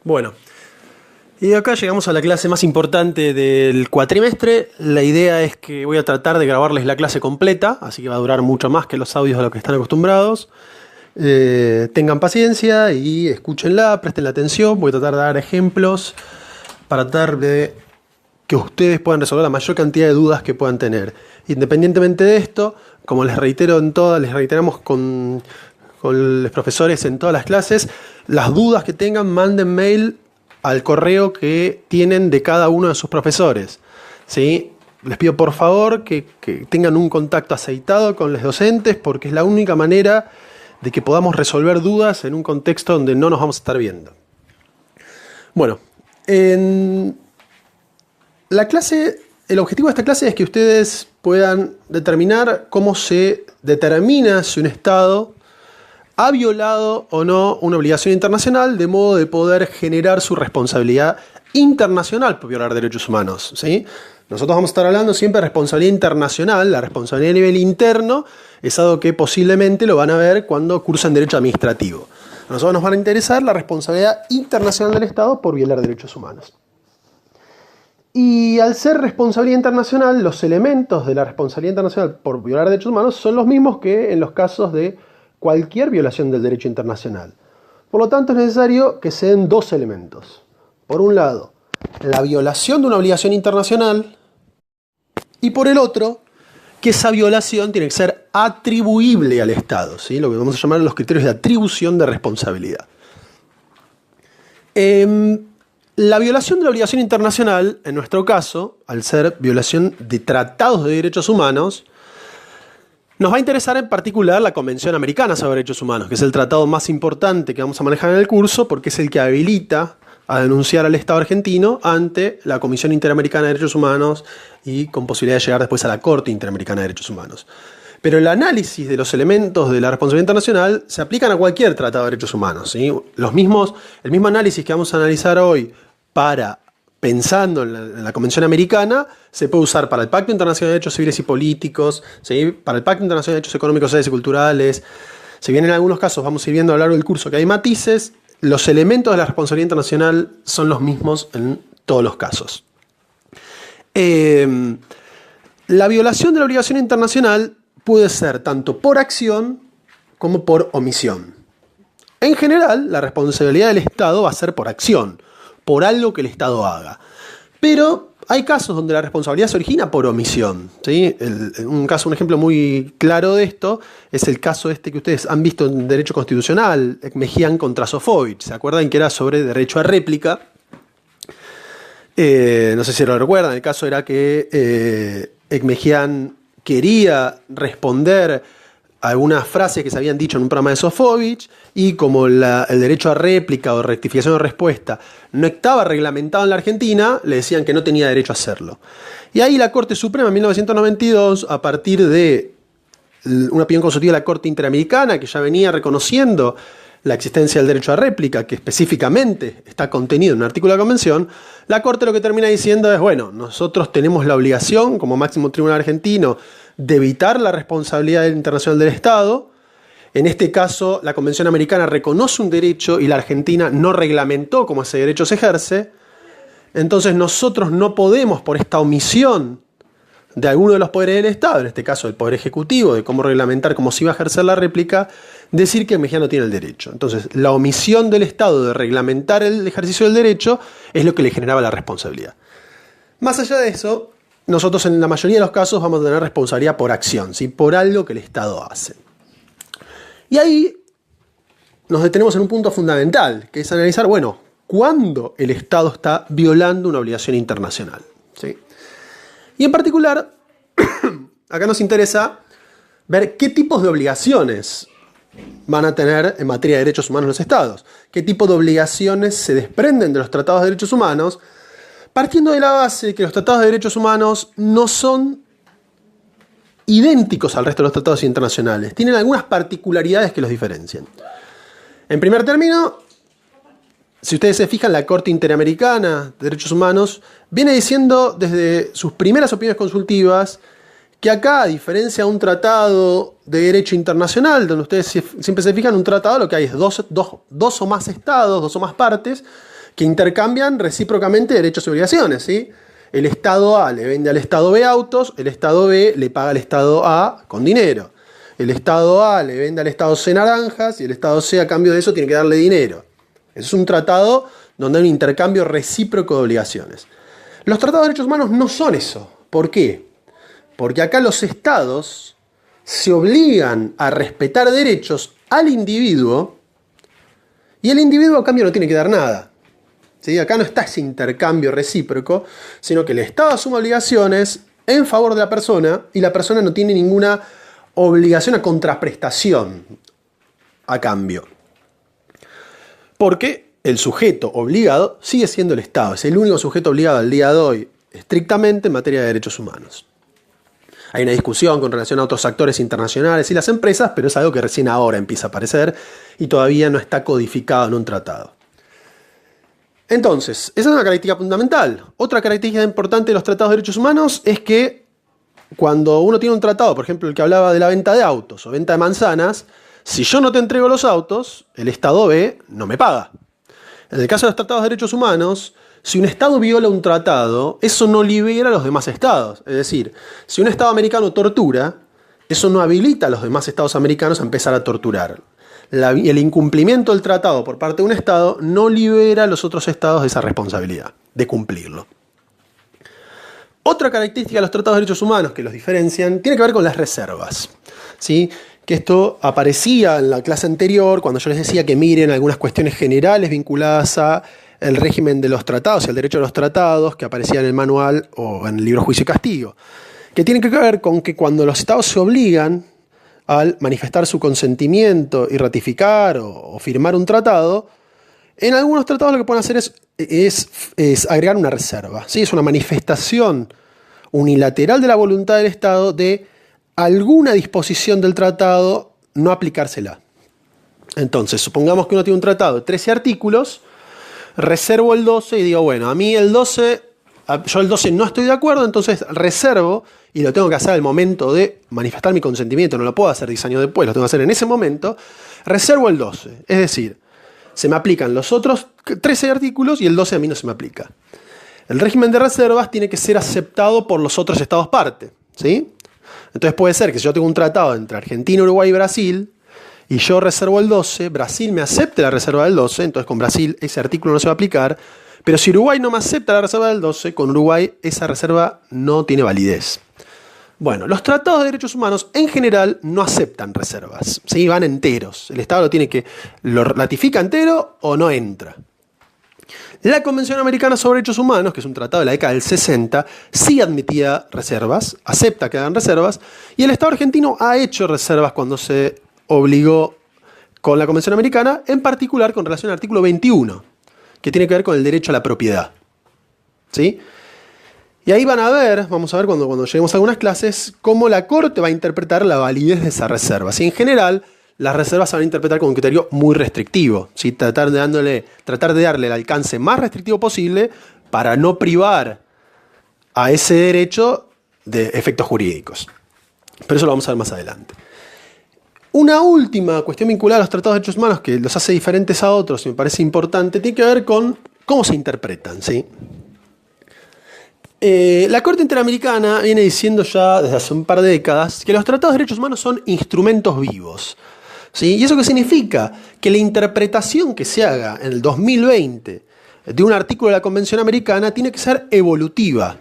Bueno, y acá llegamos a la clase más importante del cuatrimestre. La idea es que voy a tratar de grabarles la clase completa, así que va a durar mucho más que los audios a los que están acostumbrados. Tengan paciencia y escúchenla, presten la atención. Voy a tratar de dar ejemplos para tratar de que ustedes puedan resolver la mayor cantidad de dudas que puedan tener. Independientemente de esto, como les reiteramos con los profesores en todas las clases, las dudas que tengan, manden mail al correo que tienen de cada uno de sus profesores, ¿sí? Les pido por favor que tengan un contacto aceitado con los docentes, porque es la única manera de que podamos resolver dudas en un contexto donde no nos vamos a estar viendo. Bueno, en la clase, el objetivo de esta clase es que ustedes puedan determinar cómo se determina si un Estado ha violado o no una obligación internacional, de modo de poder generar su responsabilidad internacional por violar derechos humanos, ¿sí? Nosotros vamos a estar hablando siempre de responsabilidad internacional. La responsabilidad a nivel interno es algo que posiblemente lo van a ver cuando cursan derecho administrativo. A nosotros nos van a interesar la responsabilidad internacional del Estado por violar derechos humanos. Y al ser responsabilidad internacional, los elementos de la responsabilidad internacional por violar derechos humanos son los mismos que en los casos de cualquier violación del derecho internacional. Por lo tanto, es necesario que se den dos elementos. Por un lado, la violación de una obligación internacional, y por el otro, que esa violación tiene que ser atribuible al Estado, ¿sí? Lo que vamos a llamar los criterios de atribución de responsabilidad. La violación de la obligación internacional, en nuestro caso, al ser violación de tratados de derechos humanos, nos va a interesar en particular la Convención Americana sobre Derechos Humanos, que es el tratado más importante que vamos a manejar en el curso, porque es el que habilita a denunciar al Estado argentino ante la Comisión Interamericana de Derechos Humanos y con posibilidad de llegar después a la Corte Interamericana de Derechos Humanos. Pero el análisis de los elementos de la responsabilidad internacional se aplican a cualquier tratado de derechos humanos, ¿sí? El mismo análisis que vamos a analizar hoy pensando en la Convención Americana, se puede usar para el Pacto Internacional de Derechos Civiles y Políticos, ¿sí? Para el Pacto Internacional de Derechos Económicos, Sociales y Culturales. Si bien en algunos casos vamos a ir viendo a lo largo del curso que hay matices, los elementos de la responsabilidad internacional son los mismos en todos los casos. La violación de la obligación internacional puede ser tanto por acción como por omisión. En general, la responsabilidad del Estado va a ser por acción, por algo que el Estado haga. Pero hay casos donde la responsabilidad se origina por omisión, ¿sí? Un ejemplo muy claro de esto es el caso este que ustedes han visto en Derecho Constitucional, Ekmejian contra Sofovich. ¿Se acuerdan que era sobre derecho a réplica? No sé si lo recuerdan. El caso era que Ekmejian quería responder a algunas frases que se habían dicho en un programa de Sofovich, y como el derecho a réplica o rectificación de respuesta no estaba reglamentado en la Argentina, le decían que no tenía derecho a hacerlo. Y ahí la Corte Suprema en 1992, a partir de una opinión consultiva de la Corte Interamericana, que ya venía reconociendo la existencia del derecho a réplica, que específicamente está contenido en un artículo de la Convención, la Corte lo que termina diciendo es, bueno, nosotros tenemos la obligación, como máximo tribunal argentino, de evitar la responsabilidad internacional del Estado. En este caso, la Convención Americana reconoce un derecho y la Argentina no reglamentó cómo ese derecho se ejerce. Entonces nosotros no podemos, por esta omisión de alguno de los poderes del Estado, en este caso el Poder Ejecutivo, de cómo reglamentar cómo se iba a ejercer la réplica, decir que el mexicano tiene el derecho. Entonces, la omisión del Estado de reglamentar el ejercicio del derecho es lo que le generaba la responsabilidad. Más allá de eso, nosotros en la mayoría de los casos vamos a tener responsabilidad por acción, ¿sí? Por algo que el Estado hace. Y ahí nos detenemos en un punto fundamental, que es analizar, bueno, ¿cuándo el Estado está violando una obligación internacional? ¿Sí? Y en particular, acá nos interesa ver qué tipos de obligaciones van a tener en materia de derechos humanos los Estados, qué tipo de obligaciones se desprenden de los tratados de derechos humanos, partiendo de la base que los tratados de derechos humanos no son idénticos al resto de los tratados internacionales. Tienen algunas particularidades que los diferencian. En primer término, si ustedes se fijan, la Corte Interamericana de Derechos Humanos viene diciendo desde sus primeras opiniones consultivas que acá, a diferencia de un tratado de derecho internacional, donde ustedes siempre se fijan, un tratado lo que hay es dos o más estados, dos o más partes, que intercambian recíprocamente derechos y obligaciones, ¿sí? El Estado A le vende al Estado B autos, el Estado B le paga al Estado A con dinero. El Estado A le vende al Estado C naranjas y el Estado C a cambio de eso tiene que darle dinero. Es un tratado donde hay un intercambio recíproco de obligaciones. Los tratados de derechos humanos no son eso. ¿Por qué? Porque acá los estados se obligan a respetar derechos al individuo y el individuo a cambio no tiene que dar nada. ¿Sí? Acá no está ese intercambio recíproco, sino que el Estado asume obligaciones en favor de la persona y la persona no tiene ninguna obligación a contraprestación a cambio. Porque el sujeto obligado sigue siendo el Estado, es el único sujeto obligado al día de hoy estrictamente en materia de derechos humanos. Hay una discusión con relación a otros actores internacionales y las empresas, pero es algo que recién ahora empieza a aparecer y todavía no está codificado en un tratado. Entonces, esa es una característica fundamental. Otra característica importante de los tratados de derechos humanos es que cuando uno tiene un tratado, por ejemplo el que hablaba de la venta de autos o venta de manzanas, si yo no te entrego los autos, el Estado B no me paga. En el caso de los tratados de derechos humanos, si un Estado viola un tratado, eso no libera a los demás Estados. Es decir, si un Estado americano tortura, eso no habilita a los demás Estados americanos a empezar a torturar. El incumplimiento del tratado por parte de un Estado no libera a los otros Estados de esa responsabilidad, de cumplirlo. Otra característica de los tratados de derechos humanos que los diferencian tiene que ver con las reservas, ¿sí? Que esto aparecía en la clase anterior cuando yo les decía que miren algunas cuestiones generales vinculadas a el régimen de los tratados y el derecho a los tratados que aparecía en el manual o en el libro Juicio y Castigo, que tiene que ver con que cuando los estados se obligan al manifestar su consentimiento y ratificar o firmar un tratado, en algunos tratados lo que pueden hacer es agregar una reserva, ¿sí? Es una manifestación unilateral de la voluntad del Estado de alguna disposición del tratado no aplicársela. Entonces, supongamos que uno tiene un tratado de 13 artículos, reservo el 12 y digo, bueno, a mí yo el 12 no estoy de acuerdo, entonces reservo y lo tengo que hacer al momento de manifestar mi consentimiento, no lo puedo hacer 10 años después, lo tengo que hacer en ese momento, reservo el 12, es decir, se me aplican los otros 13 artículos y el 12 a mí no se me aplica. El régimen de reservas tiene que ser aceptado por los otros estados parte, ¿sí? Entonces puede ser que si yo tengo un tratado entre Argentina, Uruguay y Brasil, y yo reservo el 12, Brasil me acepte la reserva del 12, entonces con Brasil ese artículo no se va a aplicar, pero si Uruguay no me acepta la reserva del 12, con Uruguay esa reserva no tiene validez. Bueno, los tratados de derechos humanos en general no aceptan reservas, ¿sí? Van enteros, el Estado lo ratifica entero o no entra. La Convención Americana sobre Derechos Humanos, que es un tratado de la década del 60, sí admitía reservas, acepta que hagan reservas, y el Estado argentino ha hecho reservas cuando se obligó con la Convención Americana, en particular con relación al artículo 21, que tiene que ver con el derecho a la propiedad, ¿sí? Y ahí vamos a ver cuando lleguemos a algunas clases, cómo la Corte va a interpretar la validez de esa reserva. ¿Sí? En general, las reservas se van a interpretar con un criterio muy restrictivo, ¿sí? Tratar de darle el alcance más restrictivo posible para no privar a ese derecho de efectos jurídicos. Pero eso lo vamos a ver más adelante. Una última cuestión vinculada a los tratados de derechos humanos que los hace diferentes a otros y me parece importante, tiene que ver con cómo se interpretan, ¿sí? La Corte Interamericana viene diciendo ya desde hace un par de décadas que los tratados de derechos humanos son instrumentos vivos, ¿sí? ¿Y eso qué significa? Que la interpretación que se haga en el 2020 de un artículo de la Convención Americana tiene que ser evolutiva.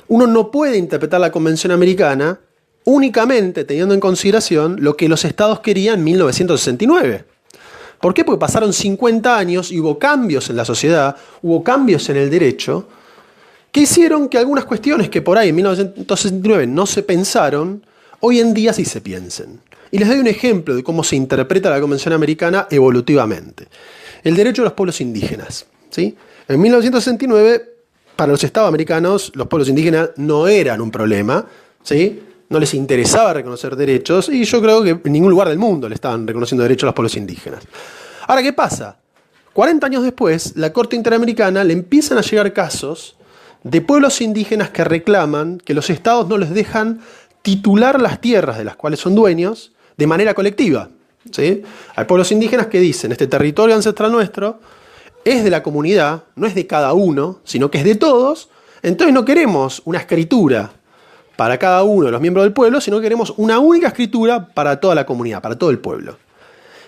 Uno no puede interpretar la Convención Americana únicamente teniendo en consideración lo que los estados querían en 1969. ¿Por qué? Porque pasaron 50 años y hubo cambios en la sociedad, hubo cambios en el derecho, que hicieron que algunas cuestiones que por ahí en 1969 no se pensaron, hoy en día sí se piensen. Y les doy un ejemplo de cómo se interpreta la Convención Americana evolutivamente. El derecho de los pueblos indígenas, ¿sí? En 1969, para los estados americanos, los pueblos indígenas no eran un problema, ¿sí? No les interesaba reconocer derechos y yo creo que en ningún lugar del mundo le estaban reconociendo derechos a los pueblos indígenas. Ahora, ¿qué pasa? 40 años después, la Corte Interamericana le empiezan a llegar casos de pueblos indígenas que reclaman que los estados no les dejan titular las tierras de las cuales son dueños de manera colectiva, ¿sí? Hay pueblos indígenas que dicen, este territorio ancestral nuestro es de la comunidad, no es de cada uno, sino que es de todos, entonces no queremos una escritura para cada uno de los miembros del pueblo, sino que queremos una única escritura para toda la comunidad, para todo el pueblo.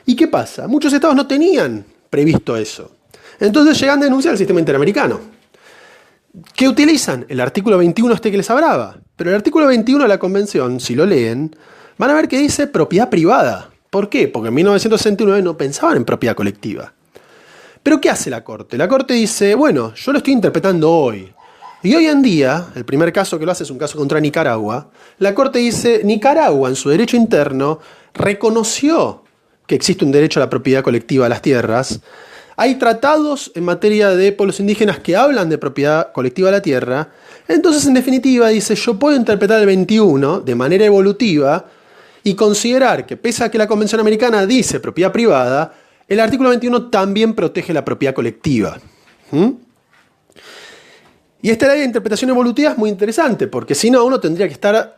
¿Y qué pasa? Muchos estados no tenían previsto eso. Entonces llegan a denunciar al sistema interamericano. ¿Qué utilizan? El artículo 21 que les hablaba. Pero el artículo 21 de la convención, si lo leen, van a ver que dice propiedad privada. ¿Por qué? Porque en 1969 no pensaban en propiedad colectiva. ¿Pero qué hace la Corte? La Corte dice, bueno, yo lo estoy interpretando hoy. Y hoy en día, el primer caso que lo hace es un caso contra Nicaragua, la Corte dice, Nicaragua en su derecho interno reconoció que existe un derecho a la propiedad colectiva de las tierras. Hay tratados en materia de pueblos indígenas que hablan de propiedad colectiva de la tierra. Entonces, en definitiva, dice, yo puedo interpretar el 21 de manera evolutiva y considerar que, pese a que la Convención Americana dice propiedad privada, el artículo 21 también protege la propiedad colectiva. Y esta ley de interpretación evolutiva es muy interesante, porque si no, uno tendría que estar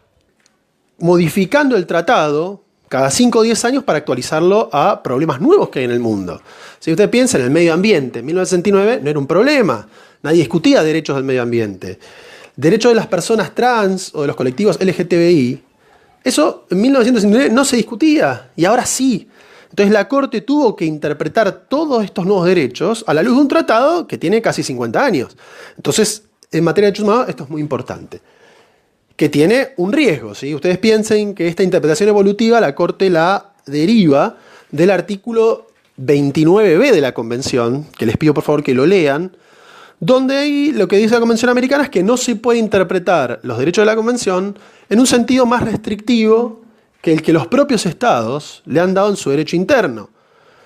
modificando el tratado cada 5 o 10 años para actualizarlo a problemas nuevos que hay en el mundo. Si usted piensa en el medio ambiente, en 1969 no era un problema, nadie discutía derechos del medio ambiente. Derechos de las personas trans o de los colectivos LGTBI, eso en 1969 no se discutía, y ahora sí. Entonces la Corte tuvo que interpretar todos estos nuevos derechos a la luz de un tratado que tiene casi 50 años. Entonces, en materia de derechos humanos, esto es muy importante. Que tiene un riesgo, ¿sí? Ustedes piensen que esta interpretación evolutiva la Corte la deriva del artículo 29b de la Convención, que les pido por favor que lo lean, donde ahí lo que dice la Convención Americana es que no se puede interpretar los derechos de la Convención en un sentido más restrictivo que el que los propios estados le han dado en su derecho interno,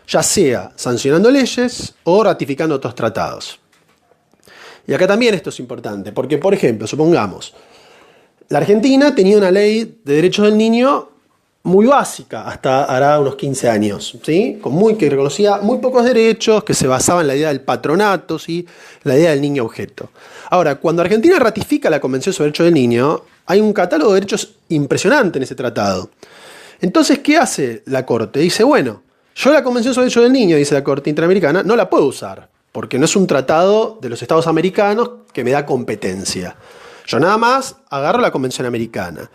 ya sea sancionando leyes o ratificando otros tratados. Y acá también esto es importante, porque, por ejemplo, supongamos, la Argentina tenía una ley de derechos del niño muy básica, hasta hará unos 15 años, ¿sí? Que reconocía muy pocos derechos, que se basaba en la idea del patronato, ¿sí? La idea del niño objeto. Ahora, cuando Argentina ratifica la Convención sobre Derechos del Niño, hay un catálogo de derechos impresionante en ese tratado. Entonces, ¿qué hace la Corte? Dice, bueno, yo la Convención sobre Derechos del Niño, dice la Corte Interamericana, no la puedo usar, porque no es un tratado de los Estados americanos que me da competencia. Yo nada más agarro la Convención Americana.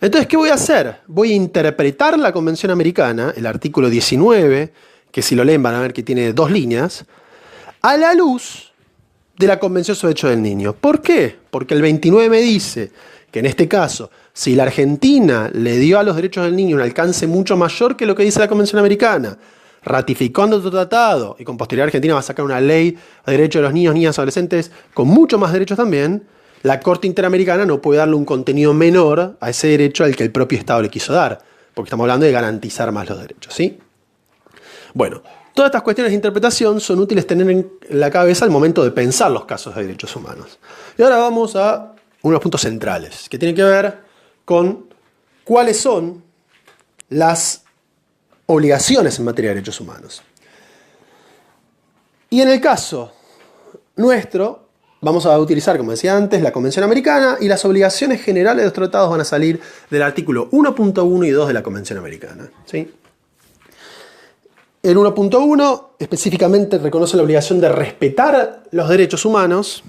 Entonces, ¿qué voy a hacer? Voy a interpretar la Convención Americana, el artículo 19, que si lo leen van a ver que tiene 2 líneas, a la luz de la Convención sobre Derechos del Niño. ¿Por qué? Porque el 29 me dice que en este caso, si la Argentina le dio a los derechos del niño un alcance mucho mayor que lo que dice la Convención Americana, ratificando otro tratado, y con posterioridad Argentina va a sacar una ley de derechos de los niños, niñas, adolescentes, con mucho más derechos también, la Corte Interamericana no puede darle un contenido menor a ese derecho al que el propio Estado le quiso dar, porque estamos hablando de garantizar más los derechos, ¿sí? Bueno, todas estas cuestiones de interpretación son útiles tener en la cabeza al momento de pensar los casos de derechos humanos. Y ahora vamos a unos puntos centrales, que tienen que ver con cuáles son las obligaciones en materia de derechos humanos. Y en el caso nuestro, vamos a utilizar, como decía antes, la Convención Americana, y las obligaciones generales de los tratados van a salir del artículo 1.1 y 2 de la Convención Americana, ¿sí? El 1.1 específicamente reconoce la obligación de respetar los derechos humanos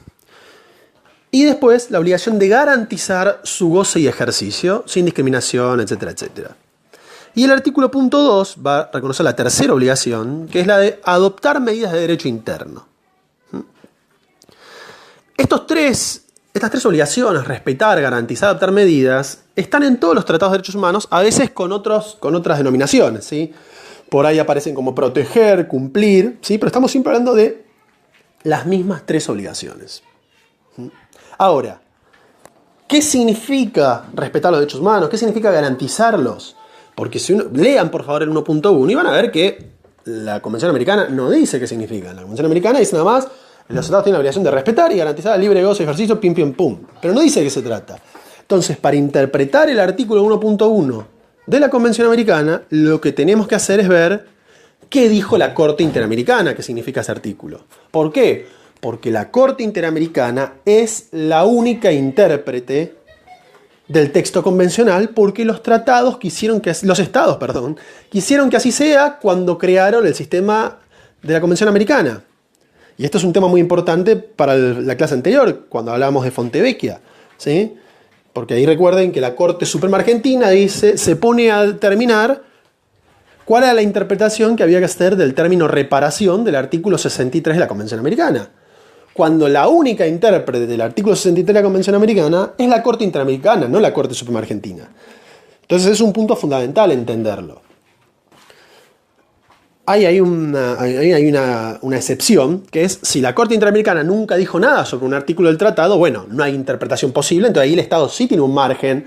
y después la obligación de garantizar su goce y ejercicio sin discriminación, etcétera, etcétera. Y el artículo 2 va a reconocer la tercera obligación, que es la de adoptar medidas de derecho interno. Estas tres obligaciones, respetar, garantizar, adoptar medidas, están en todos los tratados de derechos humanos, a veces con otras denominaciones, ¿sí? Por ahí aparecen como proteger, cumplir, ¿sí? Pero estamos siempre hablando de las mismas 3 obligaciones. Ahora, ¿qué significa respetar los derechos humanos? ¿Qué significa garantizarlos? Porque si lean por favor el 1.1 y van a ver que la Convención Americana no dice qué significa. La Convención Americana dice nada más, los estados tienen la obligación de respetar y garantizar el libre gozo y ejercicio, pim, pim, pum. Pero no dice de qué se trata. Entonces, para interpretar el artículo 1.1 de la Convención Americana, lo que tenemos que hacer es ver qué dijo la Corte Interamericana, qué significa ese artículo. ¿Por qué? Porque la Corte Interamericana es la única intérprete del texto convencional, porque los estados quisieron que así sea cuando crearon el sistema de la Convención Americana. Y esto es un tema muy importante para la clase anterior, cuando hablábamos de Fontevecchia, ¿sí? Porque ahí recuerden que la Corte Suprema Argentina se pone a determinar cuál era la interpretación que había que hacer del término reparación del artículo 63 de la Convención Americana. Cuando la única intérprete del artículo 63 de la Convención Americana es la Corte Interamericana, no la Corte Suprema Argentina. Entonces es un punto fundamental entenderlo. Hay una excepción, que es si la Corte Interamericana nunca dijo nada sobre un artículo del tratado, bueno, no hay interpretación posible, entonces ahí el Estado sí tiene un margen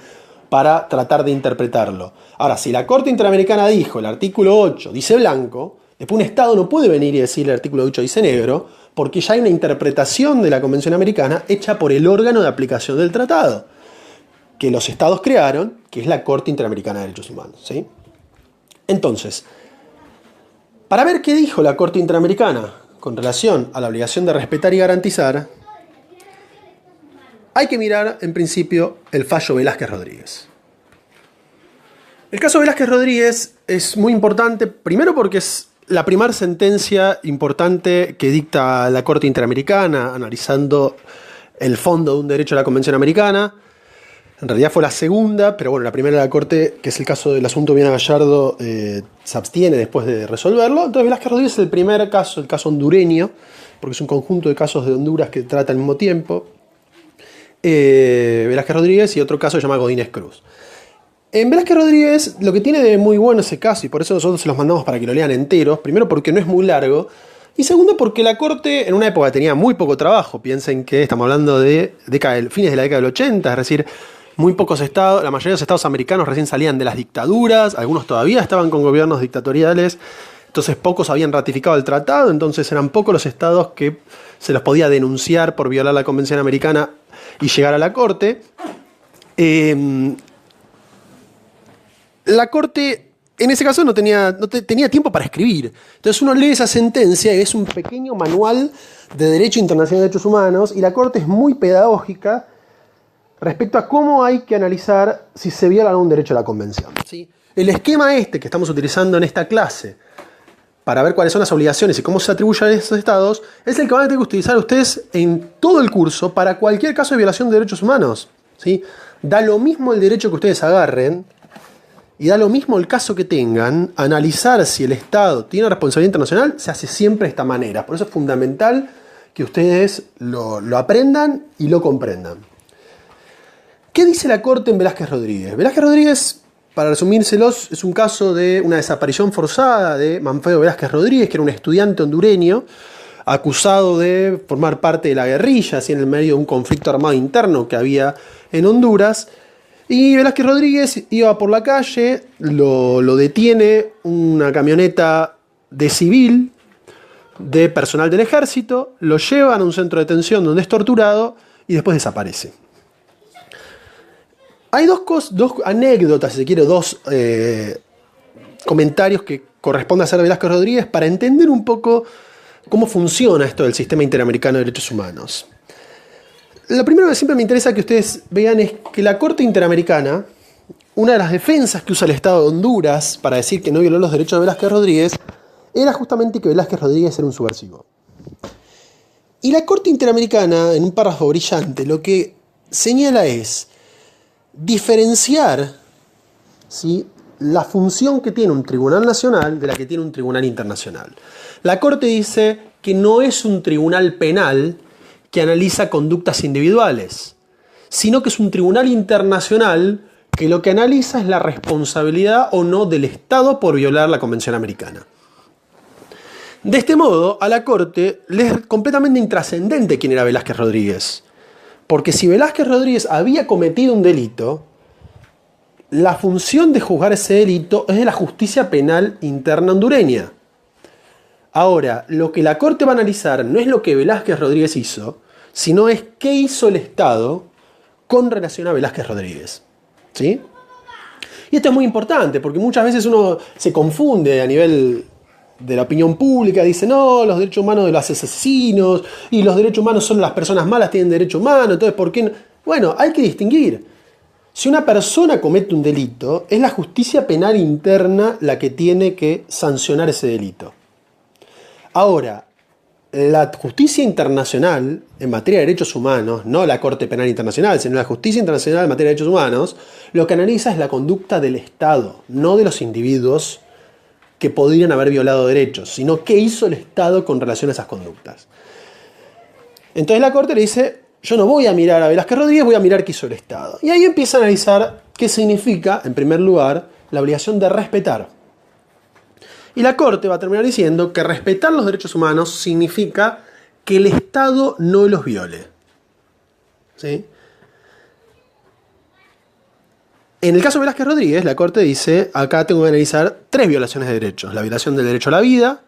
para tratar de interpretarlo. Ahora, si la Corte Interamericana dijo el artículo 8 dice blanco, después un Estado no puede venir y decir el artículo 8 dice negro, porque ya hay una interpretación de la Convención Americana hecha por el órgano de aplicación del tratado, que los Estados crearon, que es la Corte Interamericana de Derechos Humanos, ¿sí? Entonces, para ver qué dijo la Corte Interamericana con relación a la obligación de respetar y garantizar, hay que mirar, en principio, el fallo Velázquez Rodríguez. El caso Velázquez Rodríguez es muy importante, primero porque es la primera sentencia importante que dicta la Corte Interamericana, analizando el fondo de un derecho de la Convención Americana. En realidad fue la segunda, pero bueno, la primera de la Corte, que es el caso del asunto Viana Gallardo, se abstiene después de resolverlo. Entonces Velázquez Rodríguez es el primer caso, el caso hondureño, porque es un conjunto de casos de Honduras que trata al mismo tiempo. Velázquez Rodríguez y otro caso se llama Godínez Cruz. En Velázquez Rodríguez lo que tiene de muy bueno ese caso, y por eso nosotros se los mandamos para que lo lean enteros, primero porque no es muy largo, y segundo porque la Corte en una época tenía muy poco trabajo. Piensen que estamos hablando de fines de la década del 80, es decir, muy pocos estados, la mayoría de los estados americanos recién salían de las dictaduras, algunos todavía estaban con gobiernos dictatoriales, entonces pocos habían ratificado el tratado, entonces eran pocos los estados que se los podía denunciar por violar la Convención Americana y llegar a la Corte. La Corte en ese caso no tenía tiempo para escribir. Entonces uno lee esa sentencia y es un pequeño manual de Derecho Internacional de Derechos Humanos, y la Corte es muy pedagógica respecto a cómo hay que analizar si se viola un derecho a la Convención, ¿sí? El esquema que estamos utilizando en esta clase para ver cuáles son las obligaciones y cómo se atribuyen a esos estados es el que van a tener que utilizar ustedes en todo el curso para cualquier caso de violación de derechos humanos, ¿sí? Da lo mismo el derecho que ustedes agarren y da lo mismo el caso que tengan. Analizar si el Estado tiene responsabilidad internacional se hace siempre de esta manera. Por eso es fundamental que ustedes lo aprendan y lo comprendan. ¿Qué dice la Corte en Velázquez Rodríguez? Velázquez Rodríguez, para resumírselos, es un caso de una desaparición forzada de Manfredo Velázquez Rodríguez, que era un estudiante hondureño acusado de formar parte de la guerrilla, así en el medio de un conflicto armado interno que había en Honduras. Y Velázquez Rodríguez iba por la calle, lo detiene una camioneta de civil, de personal del ejército, lo llevan a un centro de detención donde es torturado y después desaparece. Hay dos anécdotas, si se quiere, dos comentarios que corresponde hacer Velázquez Rodríguez para entender un poco cómo funciona esto del sistema interamericano de derechos humanos. Lo primero que siempre me interesa que ustedes vean es que la Corte Interamericana, una de las defensas que usa el Estado de Honduras para decir que no violó los derechos de Velázquez Rodríguez, era justamente que Velázquez Rodríguez era un subversivo. Y la Corte Interamericana, en un párrafo brillante, lo que señala es diferenciar, ¿sí?, la función que tiene un tribunal nacional de la que tiene un tribunal internacional. La Corte dice que no es un tribunal penal que analiza conductas individuales, sino que es un tribunal internacional que lo que analiza es la responsabilidad o no del Estado por violar la Convención Americana. De este modo, a la Corte le es completamente intrascendente quién era Velázquez Rodríguez, porque si Velázquez Rodríguez había cometido un delito, la función de juzgar ese delito es de la justicia penal interna hondureña. Ahora, lo que la Corte va a analizar no es lo que Velázquez Rodríguez hizo, sino es qué hizo el Estado con relación a Velázquez Rodríguez, ¿sí? Y esto es muy importante, porque muchas veces uno se confunde a nivel de la opinión pública, dice, no, los derechos humanos de los asesinos, y los derechos humanos son las personas malas tienen derecho humano, entonces, ¿por qué no? Bueno, hay que distinguir. Si una persona comete un delito, es la justicia penal interna la que tiene que sancionar ese delito. Ahora, la justicia internacional en materia de derechos humanos, no la Corte Penal Internacional, sino la justicia internacional en materia de derechos humanos, lo que analiza es la conducta del Estado, no de los individuos que podrían haber violado derechos, sino qué hizo el Estado con relación a esas conductas. Entonces la Corte le dice, yo no voy a mirar a Velázquez Rodríguez, voy a mirar qué hizo el Estado. Y ahí empieza a analizar qué significa, en primer lugar, la obligación de respetar. Y la Corte va a terminar diciendo que respetar los derechos humanos significa que el Estado no los viole. ¿Sí? En el caso de Velázquez Rodríguez, la Corte dice, acá tengo que analizar 3 violaciones de derechos. La violación del derecho a la vida,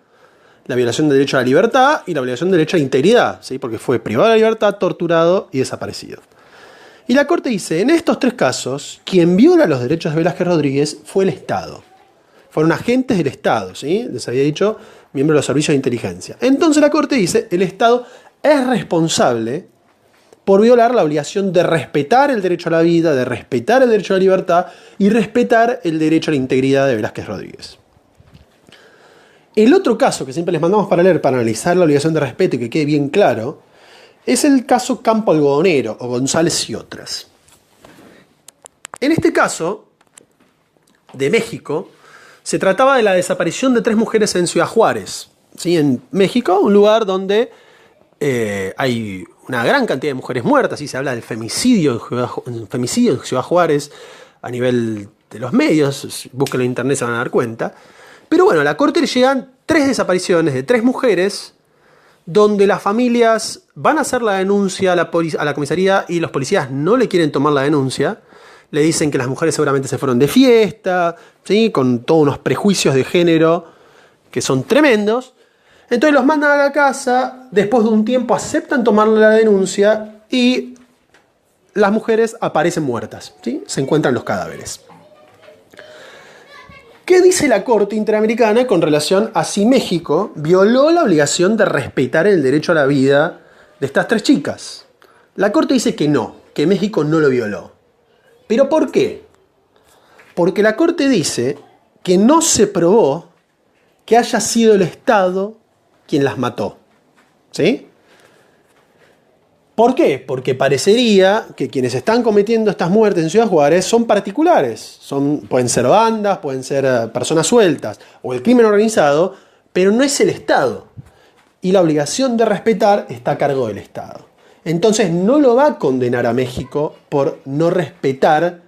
la violación del derecho a la libertad y la violación del derecho a la integridad, ¿sí? Porque fue privado de la libertad, torturado y desaparecido. Y la Corte dice, en estos 3 casos, quien viola los derechos de Velázquez Rodríguez fue el Estado. Fueron agentes del Estado, ¿sí? Les había dicho, miembros de los servicios de inteligencia. Entonces la Corte dice, el Estado es responsable por violar la obligación de respetar el derecho a la vida, de respetar el derecho a la libertad y respetar el derecho a la integridad de Velázquez Rodríguez. El otro caso que siempre les mandamos para leer, para analizar la obligación de respeto y que quede bien claro, es el caso Campo Algodonero o González y otras. En este caso, de México, se trataba de la desaparición de 3 mujeres en Ciudad Juárez, ¿sí? En México, un lugar donde hay una gran cantidad de mujeres muertas, y se habla del femicidio en Ciudad Juárez a nivel de los medios, búsquenlo en internet se van a dar cuenta. Pero bueno, a la Corte le llegan 3 desapariciones de 3 mujeres, donde las familias van a hacer la denuncia a la comisaría y los policías no le quieren tomar la denuncia. Le dicen que las mujeres seguramente se fueron de fiesta, ¿sí? Con todos unos prejuicios de género que son tremendos. Entonces los mandan a la casa, después de un tiempo aceptan tomarle la denuncia y las mujeres aparecen muertas, ¿sí? Se encuentran los cadáveres. ¿Qué dice la Corte Interamericana con relación a si México violó la obligación de respetar el derecho a la vida de estas 3 chicas? La Corte dice que no, que México no lo violó. ¿Pero por qué? Porque la Corte dice que no se probó que haya sido el Estado quien las mató. ¿Sí? ¿Por qué? Porque parecería que quienes están cometiendo estas muertes en Ciudad Juárez son particulares. Pueden ser bandas, pueden ser personas sueltas o el crimen organizado, pero no es el Estado. Y la obligación de respetar está a cargo del Estado. Entonces no lo va a condenar a México por no respetar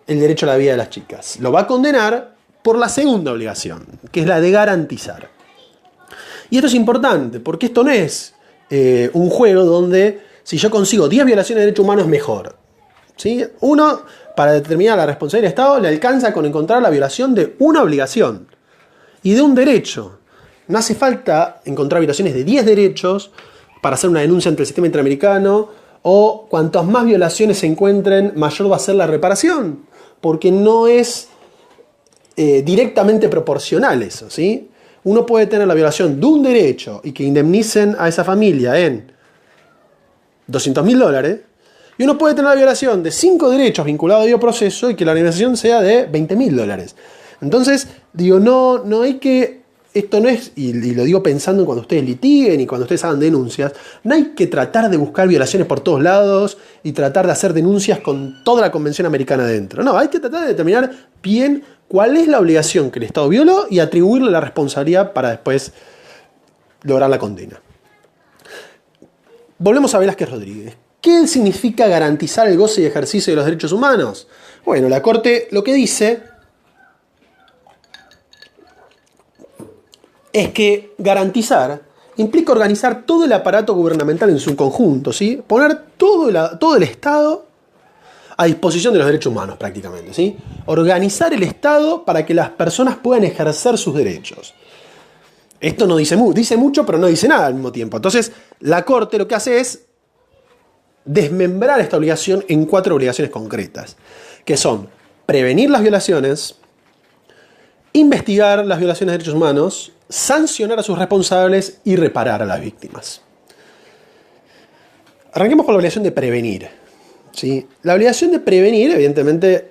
el derecho a la vida de las chicas. Lo va a condenar por la segunda obligación, que es la de garantizar. Y esto es importante, porque esto no es un juego donde si yo consigo 10 violaciones de derechos humanos es mejor. ¿Sí? Uno, para determinar la responsabilidad del Estado, le alcanza con encontrar la violación de una obligación y de un derecho. No hace falta encontrar violaciones de 10 derechos para hacer una denuncia ante el sistema interamericano, o cuantas más violaciones se encuentren, mayor va a ser la reparación, porque no es directamente proporcional eso, ¿sí? Uno puede tener la violación de un derecho y que indemnicen a esa familia en $200.000, y uno puede tener la violación de 5 derechos vinculados a dicho proceso y que la indemnización sea de $20.000. Entonces, digo, no hay que... Esto no es, y lo digo pensando en cuando ustedes litiguen y cuando ustedes hagan denuncias, no hay que tratar de buscar violaciones por todos lados y tratar de hacer denuncias con toda la Convención Americana dentro. No, hay que tratar de determinar bien cuál es la obligación que el Estado violó y atribuirle la responsabilidad para después lograr la condena. Volvemos a Velázquez Rodríguez. ¿Qué significa garantizar el goce y ejercicio de los derechos humanos? Bueno, la Corte lo que dice es que garantizar implica organizar todo el aparato gubernamental en su conjunto, ¿sí? Poner todo el Estado a disposición de los derechos humanos prácticamente, ¿sí? Organizar el Estado para que las personas puedan ejercer sus derechos. Esto no dice mucho, pero no dice nada al mismo tiempo. Entonces, la Corte lo que hace es desmembrar esta obligación en 4 obligaciones concretas, que son prevenir las violaciones, investigar las violaciones de derechos humanos, sancionar a sus responsables y reparar a las víctimas. Arranquemos con la obligación de prevenir, ¿sí? La obligación de prevenir, evidentemente,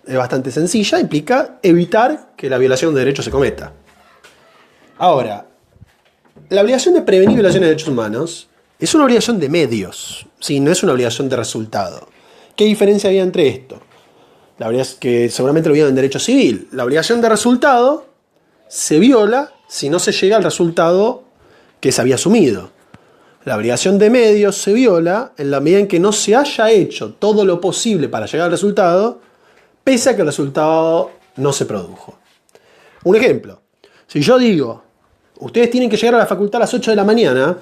es bastante sencilla, implica evitar que la violación de derechos se cometa. Ahora, la obligación de prevenir violaciones de derechos humanos es una obligación de medios, ¿sí? No es una obligación de resultado. ¿Qué diferencia había entre esto? Que seguramente lo vieron en derecho civil. La obligación de resultado se viola si no se llega al resultado que se había asumido. La obligación de medios se viola en la medida en que no se haya hecho todo lo posible para llegar al resultado, pese a que el resultado no se produjo. Un ejemplo, si yo digo, ustedes tienen que llegar a la facultad a las 8 de la mañana,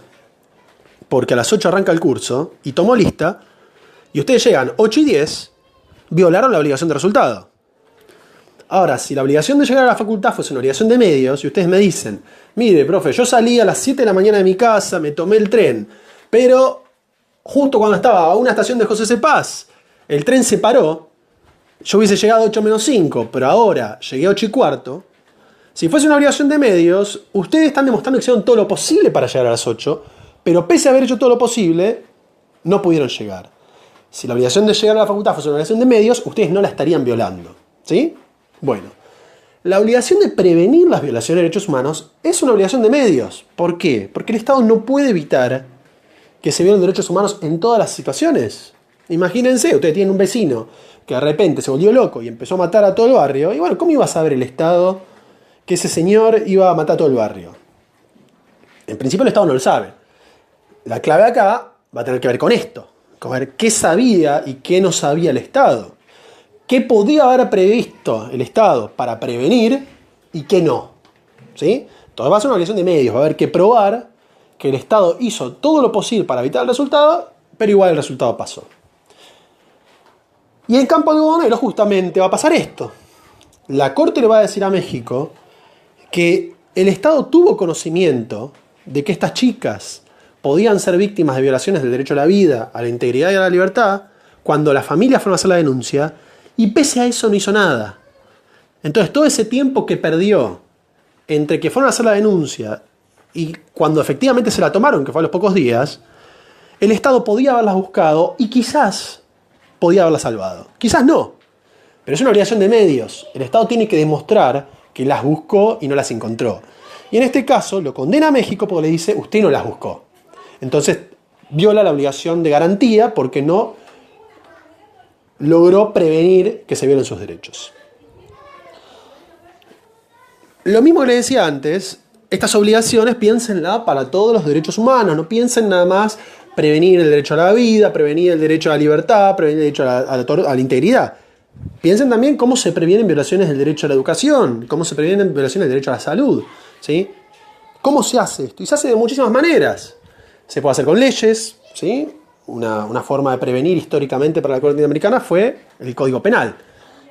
porque a las 8 arranca el curso, y tomo lista, y ustedes llegan 8 y 10, violaron la obligación de resultado. Ahora, si la obligación de llegar a la facultad fuese una obligación de medios, y ustedes me dicen, mire, profe, yo salí a las 7 de la mañana de mi casa, me tomé el tren, pero justo cuando estaba a una estación de José C. Paz, el tren se paró, yo hubiese llegado a 8 menos 5, pero ahora llegué a 8 y cuarto. Si fuese una obligación de medios, ustedes están demostrando que hicieron todo lo posible para llegar a las 8, pero pese a haber hecho todo lo posible, no pudieron llegar. Si la obligación de llegar a la facultad fuese una obligación de medios, ustedes no la estarían violando. ¿Sí? Bueno, la obligación de prevenir las violaciones de derechos humanos es una obligación de medios. ¿Por qué? Porque el Estado no puede evitar que se violen derechos humanos en todas las situaciones. Imagínense, ustedes tienen un vecino que de repente se volvió loco y empezó a matar a todo el barrio. Y bueno, ¿cómo iba a saber el Estado que ese señor iba a matar a todo el barrio? En principio el Estado no lo sabe. La clave acá va a tener que ver con esto, con ver qué sabía y qué no sabía el Estado. ¿Qué podía haber previsto el Estado para prevenir y qué no? ¿Sí? Entonces va a ser una obligación de medios, va a haber que probar que el Estado hizo todo lo posible para evitar el resultado, pero igual el resultado pasó. Y en campo algodonero justamente va a pasar esto. La Corte le va a decir a México que el Estado tuvo conocimiento de que estas chicas podían ser víctimas de violaciones del derecho a la vida, a la integridad y a la libertad, cuando las familias fueron a hacer la denuncia, y pese a eso no hizo nada. Entonces todo ese tiempo que perdió entre que fueron a hacer la denuncia y cuando efectivamente se la tomaron, que fue a los pocos días, el Estado podía haberlas buscado y quizás podía haberlas salvado. Quizás no, pero es una obligación de medios. El Estado tiene que demostrar que las buscó y no las encontró. Y en este caso lo condena a México porque le dice, usted no las buscó. Entonces viola la obligación de garantía porque no logró prevenir que se violen sus derechos. Lo mismo que le decía antes, estas obligaciones piénsenla para todos los derechos humanos, no piensen nada más prevenir el derecho a la vida, prevenir el derecho a la libertad, prevenir el derecho a la integridad. Piensen también cómo se previenen violaciones del derecho a la educación, cómo se previenen violaciones del derecho a la salud, ¿sí? ¿Cómo se hace esto? Y se hace de muchísimas maneras. Se puede hacer con leyes, ¿sí? Una forma de prevenir históricamente para la Corte Interamericana fue el Código Penal.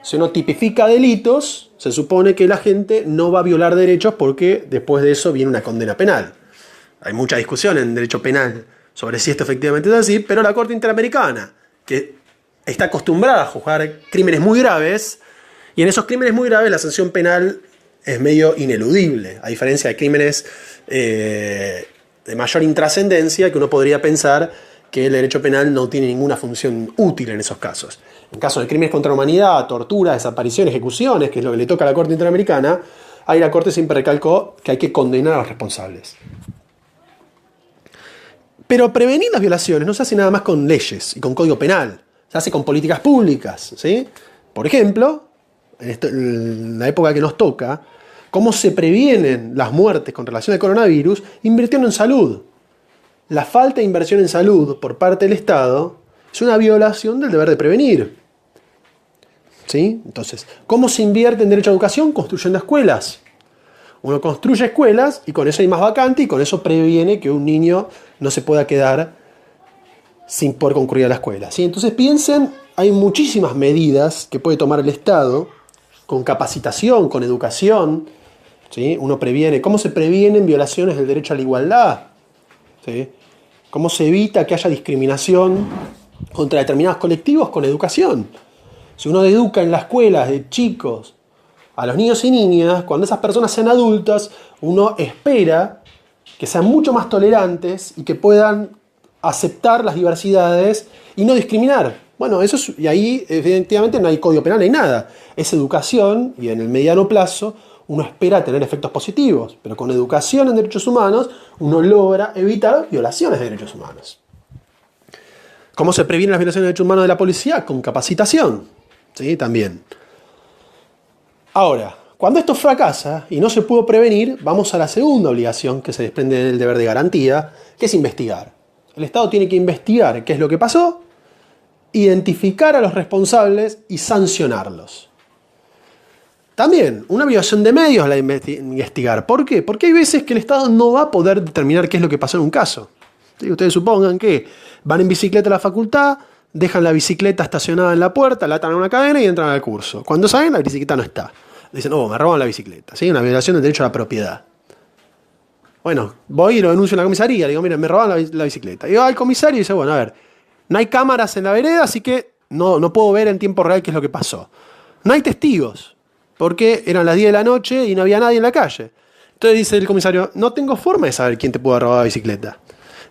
Si uno tipifica delitos, se supone que la gente no va a violar derechos porque después de eso viene una condena penal. Hay mucha discusión en derecho penal sobre si esto efectivamente es así, pero la Corte Interamericana, que está acostumbrada a juzgar crímenes muy graves, y en esos crímenes muy graves la sanción penal es medio ineludible, a diferencia de crímenes de mayor intrascendencia que uno podría pensar que el derecho penal no tiene ninguna función útil en esos casos. En caso de crímenes contra la humanidad, tortura, desaparición, ejecuciones, que es lo que le toca a la Corte Interamericana, ahí la Corte siempre recalcó que hay que condenar a los responsables. Pero prevenir las violaciones no se hace nada más con leyes y con código penal, se hace con políticas públicas, ¿sí? Por ejemplo, en la época que nos toca, cómo se previenen las muertes con relación al coronavirus invirtiendo en salud. La falta de inversión en salud por parte del Estado es una violación del deber de prevenir. ¿Sí? Entonces, ¿cómo se invierte en derecho a educación? Construyendo escuelas. Uno construye escuelas y con eso hay más vacante y con eso previene que un niño no se pueda quedar sin poder concurrir a la escuela. ¿Sí? Entonces piensen, hay muchísimas medidas que puede tomar el Estado con capacitación, con educación. ¿Sí? Uno previene. ¿Cómo se previenen violaciones del derecho a la igualdad? ¿Sí? ¿Cómo se evita que haya discriminación contra determinados colectivos con educación? Si uno educa en la escuela de chicos a los niños y niñas, cuando esas personas sean adultas, uno espera que sean mucho más tolerantes y que puedan aceptar las diversidades y no discriminar. Bueno, eso es, y ahí efectivamente no hay código penal, no hay nada. Es educación y en el mediano plazo uno espera tener efectos positivos, pero con educación en derechos humanos uno logra evitar violaciones de derechos humanos. ¿Cómo se previenen las violaciones de derechos humanos de la policía? Con capacitación, ¿sí? También. Ahora, cuando esto fracasa y no se pudo prevenir, vamos a la segunda obligación que se desprende del deber de garantía, que es investigar. El Estado tiene que investigar qué es lo que pasó, identificar a los responsables y sancionarlos. También, una violación de medios la investigar. ¿Por qué? Porque hay veces que el Estado no va a poder determinar qué es lo que pasó en un caso. ¿Sí? Ustedes supongan que van en bicicleta a la facultad, dejan la bicicleta estacionada en la puerta, la atan a una cadena y entran al curso. Cuando salen, la bicicleta no está. Dicen, oh, me roban la bicicleta. ¿Sí? Una violación del derecho a la propiedad. Bueno, voy y lo denuncio en la comisaría. Le digo, mira, me roban la bicicleta. Y va al comisario y dice, bueno, a ver, no hay cámaras en la vereda, así que no puedo ver en tiempo real qué es lo que pasó. No hay testigos, porque eran las 10 de la noche y no había nadie en la calle. Entonces dice el comisario, no tengo forma de saber quién te pudo haber robado la bicicleta.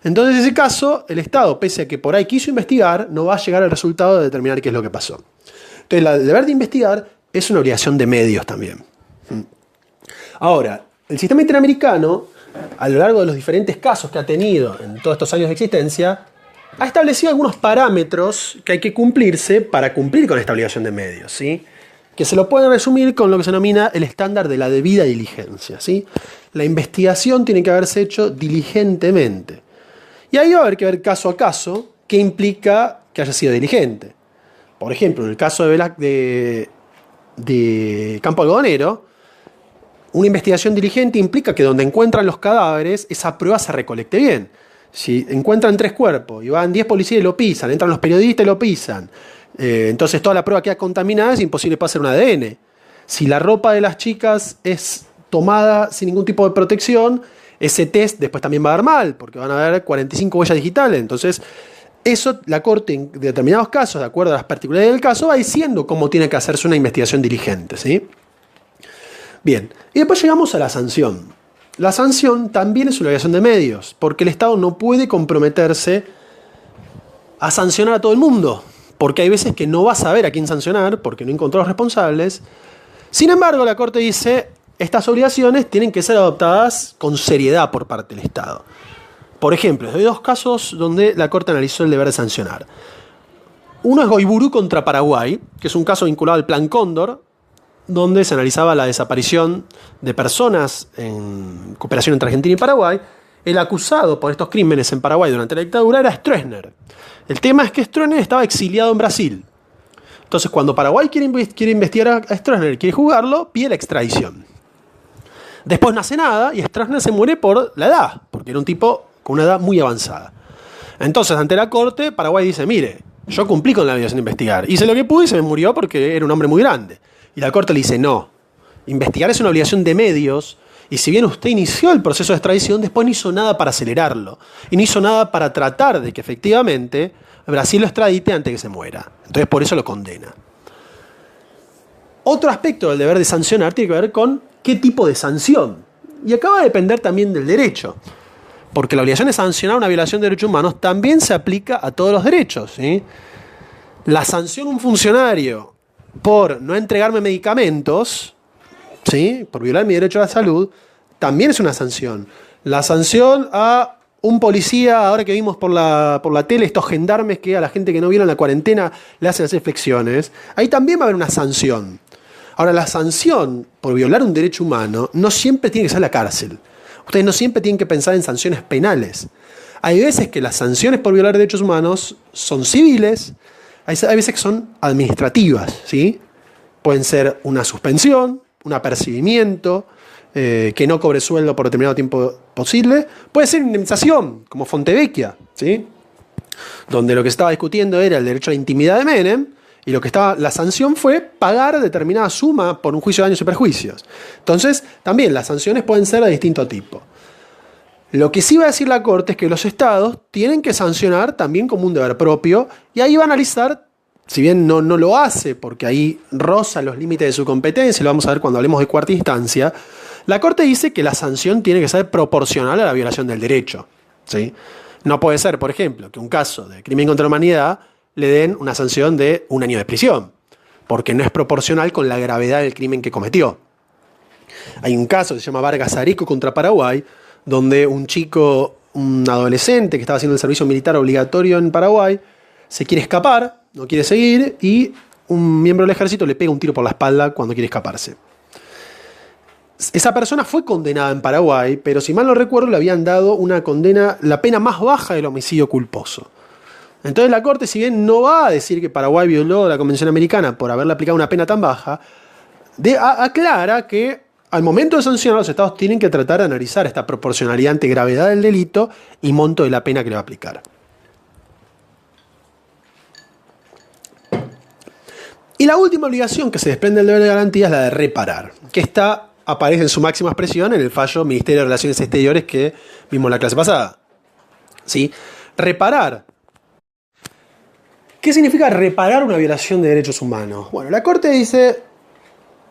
Entonces en ese caso, el Estado, pese a que por ahí quiso investigar, no va a llegar al resultado de determinar qué es lo que pasó. Entonces el deber de investigar es una obligación de medios también. Ahora, el sistema interamericano, a lo largo de los diferentes casos que ha tenido en todos estos años de existencia, ha establecido algunos parámetros que hay que cumplirse para cumplir con esta obligación de medios, ¿sí? Que se lo pueden resumir con lo que se denomina el estándar de la debida diligencia, ¿sí? La investigación tiene que haberse hecho diligentemente. Y ahí va a haber que ver caso a caso qué implica que haya sido diligente. Por ejemplo, en el caso de Campo Algodonero, una investigación diligente implica que donde encuentran los cadáveres, esa prueba se recolecte bien. Si encuentran 3 cuerpos y van 10 policías y lo pisan, entran los periodistas y lo pisan, entonces toda la prueba queda contaminada, es imposible para hacer un ADN. Si la ropa de las chicas es tomada sin ningún tipo de protección, ese test después también va a dar mal, porque van a haber 45 huellas digitales. Entonces, eso la Corte en determinados casos, de acuerdo a las particularidades del caso, va diciendo cómo tiene que hacerse una investigación diligente, ¿sí? Bien, y después llegamos a la sanción. La sanción también es una obligación de medios, porque el Estado no puede comprometerse a sancionar a todo el mundo, porque hay veces que no va a saber a quién sancionar, porque no encontró a los responsables. Sin embargo, la Corte dice, estas obligaciones tienen que ser adoptadas con seriedad por parte del Estado. Por ejemplo, les doy 2 casos donde la Corte analizó el deber de sancionar. Uno es Goiburu contra Paraguay, que es un caso vinculado al Plan Cóndor, donde se analizaba la desaparición de personas en cooperación entre Argentina y Paraguay. El acusado por estos crímenes en Paraguay durante la dictadura era Stroessner. El tema es que Stroessner estaba exiliado en Brasil. Entonces, cuando Paraguay quiere investigar a Stroessner, quiere juzgarlo, pide la extradición. Después no hace nada y Stroessner se muere por la edad, porque era un tipo con una edad muy avanzada. Entonces, ante la Corte, Paraguay dice, mire, yo cumplí con la obligación de investigar. Hice lo que pude y se me murió porque era un hombre muy grande. Y la Corte le dice, no, investigar es una obligación de medios, y si bien usted inició el proceso de extradición, después no hizo nada para acelerarlo, y no hizo nada para tratar de que efectivamente Brasil lo extradite antes de que se muera. Entonces por eso lo condena. Otro aspecto del deber de sancionar tiene que ver con qué tipo de sanción. Y acá va a depender también del derecho, porque la obligación de sancionar una violación de derechos humanos también se aplica a todos los derechos, ¿sí? La sanción a un funcionario por no entregarme medicamentos, ¿sí?, por violar mi derecho a la salud, también es una sanción. La sanción a un policía, ahora que vimos por la tele, estos gendarmes que a la gente que no viola la cuarentena le hacen hacer flexiones, ahí también va a haber una sanción. Ahora, la sanción por violar un derecho humano no siempre tiene que ser la cárcel. Ustedes no siempre tienen que pensar en sanciones penales. Hay veces que las sanciones por violar derechos humanos son civiles, hay veces que son administrativas, ¿sí? Pueden ser una suspensión, un apercibimiento, que no cobre sueldo por determinado tiempo posible. Puede ser indemnización, como Fontevecchia, ¿sí?, donde lo que estaba discutiendo era el derecho a la intimidad de Menem, y la sanción fue pagar determinada suma por un juicio de daños y perjuicios. Entonces, también las sanciones pueden ser de distinto tipo. Lo que sí va a decir la Corte es que los estados tienen que sancionar también como un deber propio, y ahí va a analizar, si bien no lo hace, porque ahí roza los límites de su competencia, lo vamos a ver cuando hablemos de cuarta instancia, la Corte dice que la sanción tiene que ser proporcional a la violación del derecho, ¿sí? No puede ser, por ejemplo, que un caso de crimen contra la humanidad le den una sanción de 1 año de prisión, porque no es proporcional con la gravedad del crimen que cometió. Hay un caso que se llama Vargas Areco contra Paraguay, donde un chico, un adolescente que estaba haciendo el servicio militar obligatorio en Paraguay, se quiere escapar, no quiere seguir, y un miembro del ejército le pega un tiro por la espalda cuando quiere escaparse. Esa persona fue condenada en Paraguay, pero si mal no recuerdo le habían dado una condena, la pena más baja del homicidio culposo. Entonces la Corte, si bien no va a decir que Paraguay violó la Convención Americana por haberle aplicado una pena tan baja, aclara que al momento de sancionar los estados tienen que tratar de analizar esta proporcionalidad ante gravedad del delito y monto de la pena que le va a aplicar. Y la última obligación que se desprende del deber de garantía es la de reparar, que esta aparece en su máxima expresión en el fallo Ministerio de Relaciones Exteriores que vimos en la clase pasada. ¿Sí? Reparar. ¿Qué significa reparar una violación de derechos humanos? Bueno, la Corte dice,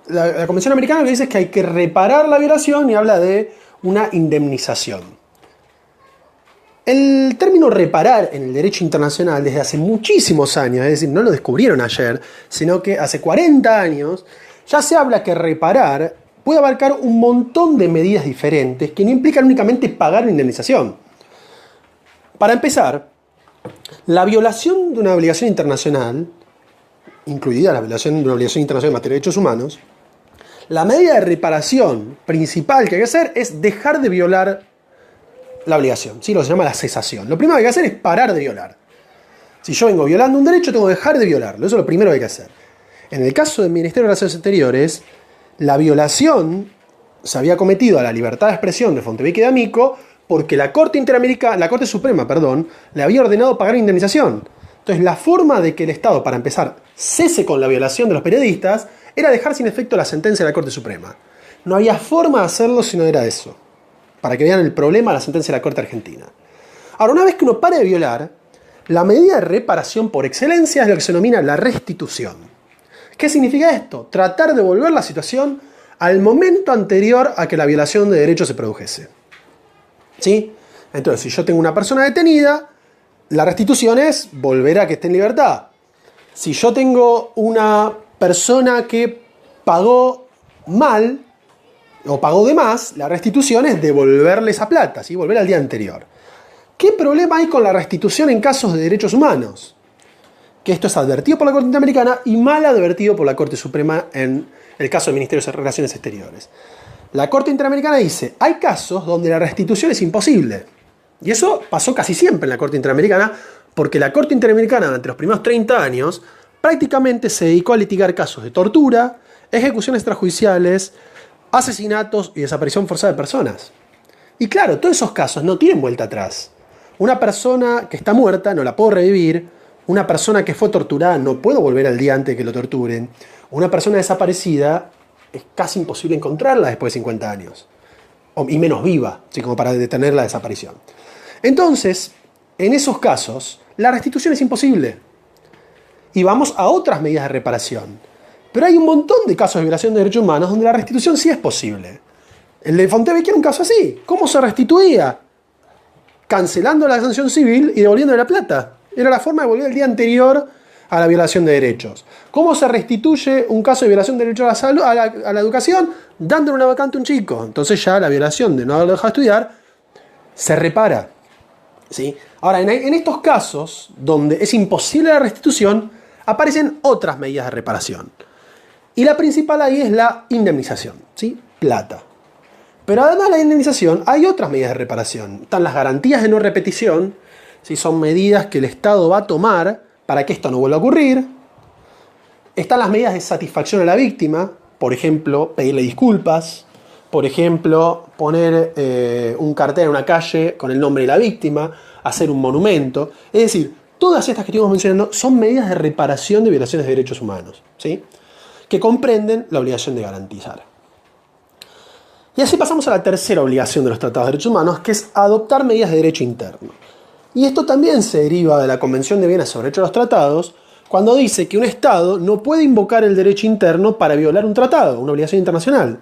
la Convención Americana lo que dice es que hay que reparar la violación y habla de una indemnización. El término reparar en el derecho internacional desde hace muchísimos años, es decir, no lo descubrieron ayer, sino que hace 40 años ya se habla que reparar puede abarcar un montón de medidas diferentes que no implican únicamente pagar una indemnización. Para empezar, la violación de una obligación internacional, incluida la violación de una obligación internacional en materia de derechos humanos, la medida de reparación principal que hay que hacer es dejar de violar la obligación, ¿sí? Lo que se llama la cesación. Lo primero que hay que hacer es parar de violar. Si yo vengo violando un derecho, tengo que dejar de violarlo. Eso es lo primero que hay que hacer. En el caso del Ministerio de Relaciones Exteriores, la violación se había cometido a la libertad de expresión de Fontevecchia y D'Amico porque la Corte Suprema, le había ordenado pagar indemnización. Entonces, la forma de que el Estado, para empezar, cese con la violación de los periodistas era dejar sin efecto la sentencia de la Corte Suprema. No había forma de hacerlo si no era eso. Para que vean el problema de la sentencia de la Corte Argentina. Ahora, una vez que uno pare de violar, la medida de reparación por excelencia es lo que se denomina la restitución. ¿Qué significa esto? Tratar de volver la situación al momento anterior a que la violación de derechos se produjese. ¿Sí? Entonces, si yo tengo una persona detenida, la restitución es volver a que esté en libertad. Si yo tengo una persona que pagó mal o pagó de más, la restitución es devolverle esa plata, ¿sí? Volver al día anterior. ¿Qué problema hay con la restitución en casos de derechos humanos? Que esto es advertido por la Corte Interamericana y mal advertido por la Corte Suprema en el caso del Ministerio de Relaciones Exteriores. La Corte Interamericana dice, hay casos donde la restitución es imposible. Y eso pasó casi siempre en la Corte Interamericana, porque la Corte Interamericana durante los primeros 30 años prácticamente se dedicó a litigar casos de tortura, ejecuciones extrajudiciales, asesinatos y desaparición forzada de personas. Y claro, todos esos casos no tienen vuelta atrás. Una persona que está muerta no la puedo revivir. Una persona que fue torturada no puedo volver al día antes de que lo torturen. Una persona desaparecida es casi imposible encontrarla después de 50 años. Y menos viva, así como para detener la desaparición. Entonces, en esos casos, la restitución es imposible. Y vamos a otras medidas de reparación. Pero hay un montón de casos de violación de derechos humanos donde la restitución sí es posible. El de Fontevecchia era un caso así. ¿Cómo se restituía? Cancelando la sanción civil y devolviendo la plata. Era la forma de volver el día anterior a la violación de derechos. ¿Cómo se restituye un caso de violación de derechos a la salud, a la educación? Dándole una vacante a un chico. Entonces ya la violación de no haberlo dejado estudiar se repara. ¿Sí? Ahora, en estos casos donde es imposible la restitución, aparecen otras medidas de reparación. Y la principal ahí es la indemnización, ¿sí? Plata. Pero además de la indemnización, hay otras medidas de reparación. Están las garantías de no repetición, ¿sí? Son medidas que el Estado va a tomar para que esto no vuelva a ocurrir. Están las medidas de satisfacción a la víctima, por ejemplo, pedirle disculpas, por ejemplo, poner un cartel en una calle con el nombre de la víctima, hacer un monumento. Es decir, todas estas que estuvimos mencionando son medidas de reparación de violaciones de derechos humanos, ¿sí? Que comprenden la obligación de garantizar. Y así pasamos a la tercera obligación de los tratados de derechos humanos, que es adoptar medidas de derecho interno. Y esto también se deriva de la Convención de Viena sobre Derecho a los Tratados, cuando dice que un Estado no puede invocar el derecho interno para violar un tratado, una obligación internacional.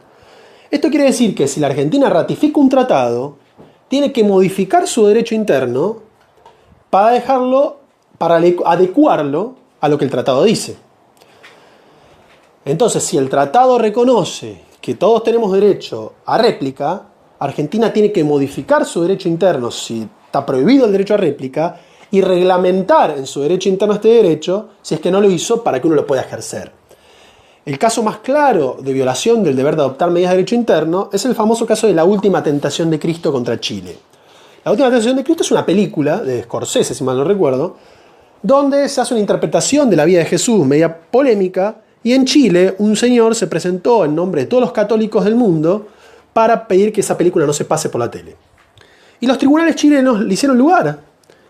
Esto quiere decir que si la Argentina ratifica un tratado, tiene que modificar su derecho interno para adecuarlo a lo que el tratado dice. Entonces, si el tratado reconoce que todos tenemos derecho a réplica, Argentina tiene que modificar su derecho interno si está prohibido el derecho a réplica y reglamentar en su derecho interno este derecho si es que no lo hizo para que uno lo pueda ejercer. El caso más claro de violación del deber de adoptar medidas de derecho interno es el famoso caso de La Última Tentación de Cristo contra Chile. La Última Tentación de Cristo es una película de Scorsese, si mal no recuerdo, donde se hace una interpretación de la vida de Jesús media polémica, y en Chile un señor se presentó en nombre de todos los católicos del mundo para pedir que esa película no se pase por la tele. Y los tribunales chilenos le hicieron lugar,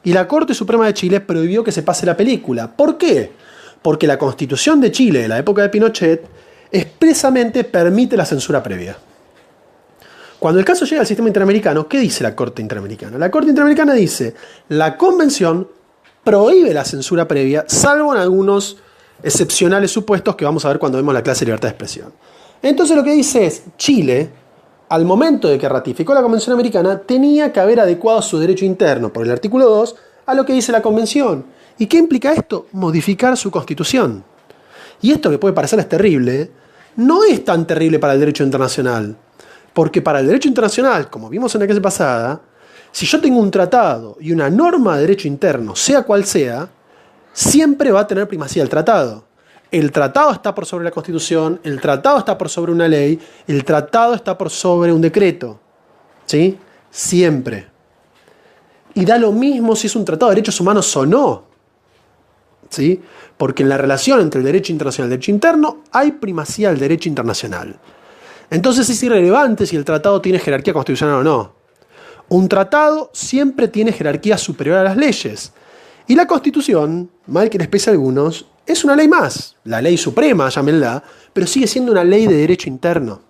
y la Corte Suprema de Chile prohibió que se pase la película. ¿Por qué? Porque la Constitución de Chile de la época de Pinochet expresamente permite la censura previa. Cuando el caso llega al sistema interamericano, ¿qué dice la Corte Interamericana? La Corte Interamericana dice: la Convención prohíbe la censura previa, salvo en algunos excepcionales supuestos que vamos a ver cuando vemos la clase de libertad de expresión. Entonces lo que dice es, Chile, al momento de que ratificó la Convención Americana, tenía que haber adecuado su derecho interno, por el artículo 2, a lo que dice la Convención. ¿Y qué implica esto? Modificar su Constitución. Y esto, que puede parecerles terrible, no es tan terrible para el derecho internacional. Porque para el derecho internacional, como vimos en la clase pasada, si yo tengo un tratado y una norma de derecho interno, sea cual sea, siempre va a tener primacía el tratado. El tratado está por sobre la Constitución, el tratado está por sobre una ley, el tratado está por sobre un decreto. ¿Sí? Siempre. Y da lo mismo si es un tratado de derechos humanos o no. ¿Sí? Porque en la relación entre el derecho internacional y el derecho interno hay primacía del derecho internacional. Entonces es irrelevante si el tratado tiene jerarquía constitucional o no. Un tratado siempre tiene jerarquía superior a las leyes. Y la Constitución, mal que les pese a algunos, es una ley más. La ley suprema, llámenla, pero sigue siendo una ley de derecho interno.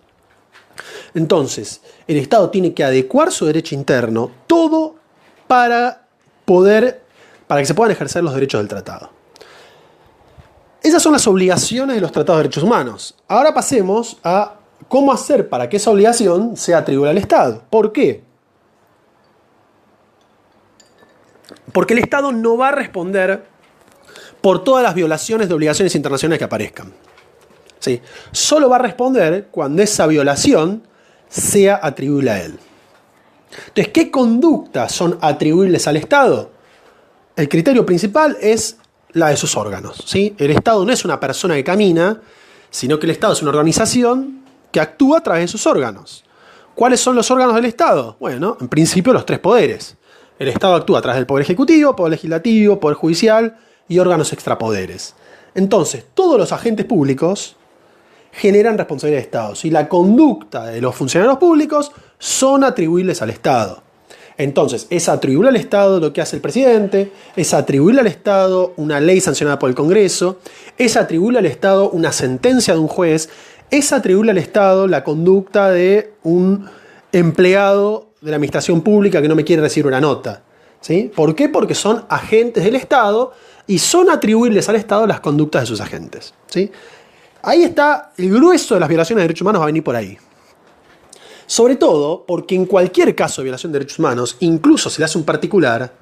Entonces, el Estado tiene que adecuar su derecho interno, todo para que se puedan ejercer los derechos del tratado. Esas son las obligaciones de los tratados de derechos humanos. Ahora pasemos a cómo hacer para que esa obligación sea atribuida al Estado. ¿Por qué? Porque el Estado no va a responder por todas las violaciones de obligaciones internacionales que aparezcan. ¿Sí? Solo va a responder cuando esa violación sea atribuible a él. Entonces, ¿qué conductas son atribuibles al Estado? El criterio principal es la de sus órganos. ¿Sí? El Estado no es una persona que camina, sino que el Estado es una organización que actúa a través de sus órganos. ¿Cuáles son los órganos del Estado? Bueno, en principio los tres poderes. El Estado actúa a través del Poder Ejecutivo, Poder Legislativo, Poder Judicial y órganos extrapoderes. Entonces, todos los agentes públicos generan responsabilidad del Estado. Si la conducta de los funcionarios públicos son atribuibles al Estado. Entonces, es atribuible al Estado lo que hace el presidente, es atribuible al Estado una ley sancionada por el Congreso, es atribuible al Estado una sentencia de un juez, es atribuible al Estado la conducta de un empleado de la administración pública que no me quiere recibir una nota. ¿Sí? ¿Por qué? Porque son agentes del Estado y son atribuibles al Estado las conductas de sus agentes. ¿Sí? Ahí está el grueso de las violaciones de derechos humanos, va a venir por ahí. Sobre todo porque en cualquier caso de violación de derechos humanos, incluso si le hace un particular,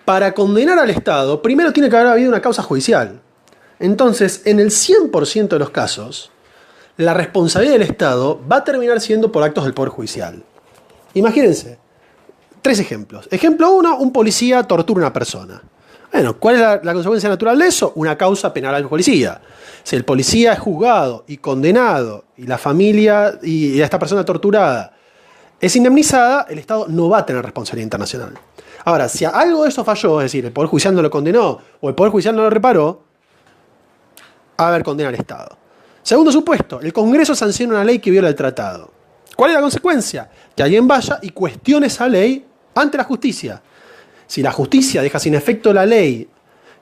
para condenar al Estado, primero tiene que haber habido una causa judicial. Entonces, en el 100% de los casos, la responsabilidad del Estado va a terminar siendo por actos del Poder Judicial. Imagínense, 3 ejemplos. Ejemplo 1, un policía tortura a una persona. Bueno, ¿cuál es la consecuencia natural de eso? Una causa penal al policía. Si el policía es juzgado y condenado y la familia y esta persona torturada es indemnizada, el Estado no va a tener responsabilidad internacional. Ahora, si algo de eso falló, es decir, el Poder Judicial no lo condenó o el Poder Judicial no lo reparó, va a haber condena al Estado. Segundo supuesto, el Congreso sanciona una ley que viola el tratado. ¿Cuál es la consecuencia? Que alguien vaya y cuestione esa ley ante la justicia. Si la justicia deja sin efecto la ley